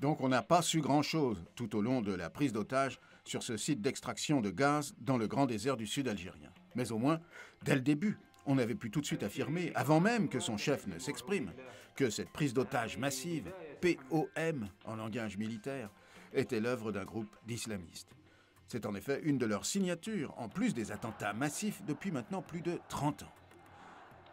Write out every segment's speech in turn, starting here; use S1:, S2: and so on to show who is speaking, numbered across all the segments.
S1: Donc on n'a pas su grand-chose tout au long de la prise d'otage sur ce site d'extraction de gaz dans le grand désert du sud algérien. Mais au moins, dès le début, on avait pu tout de suite affirmer, avant même que son chef ne s'exprime, que cette prise d'otage massive, POM en langage militaire, était l'œuvre d'un groupe d'islamistes. C'est en effet une de leurs signatures, en plus des attentats massifs depuis maintenant plus de 30 ans.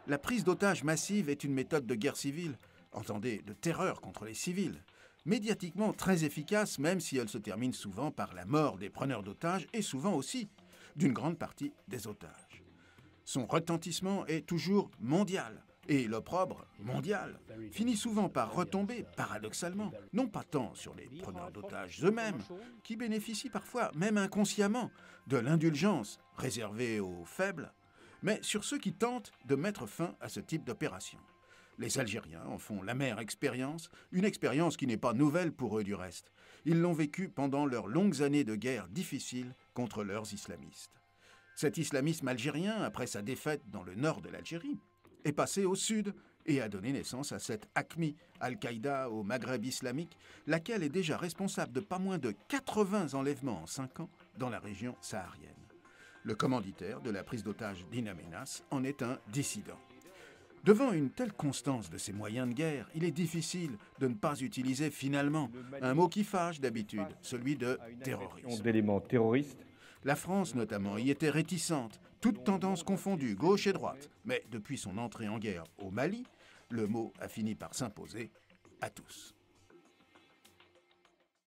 S1: La prise d'otage massive est une méthode de guerre civile, entendez, de terreur contre les civils, médiatiquement très efficace même si elle se termine souvent par la mort des preneurs d'otages et souvent aussi d'une grande partie des otages. Son retentissement est toujours mondial et l'opprobre mondial finit souvent par retomber, paradoxalement, non pas tant sur les preneurs d'otages eux-mêmes, qui bénéficient parfois, même inconsciemment, de l'indulgence réservée aux faibles, mais sur ceux qui tentent de mettre fin à ce type d'opération. Les Algériens en font l'amère expérience, une expérience qui n'est pas nouvelle pour eux du reste. Ils l'ont vécue pendant leurs longues années de guerre difficiles contre leurs islamistes. Cet islamisme algérien, après sa défaite dans le nord de l'Algérie, est passé au sud et a donné naissance à cette AQMI, Al-Qaïda au Maghreb islamique, laquelle est déjà responsable de pas moins de 80 enlèvements en 5 ans dans la région saharienne. Le commanditaire de la prise d'otage d'In Amenas en est un dissident. Devant une telle constance de ces moyens de guerre, il est difficile de ne pas utiliser finalement un mot qui fâche d'habitude, celui de terrorisme.
S2: D'éléments terroristes.
S1: La France notamment y était réticente, toutes tendances confondues, gauche et droite. Mais depuis son entrée en guerre au Mali, le mot a fini par s'imposer à tous.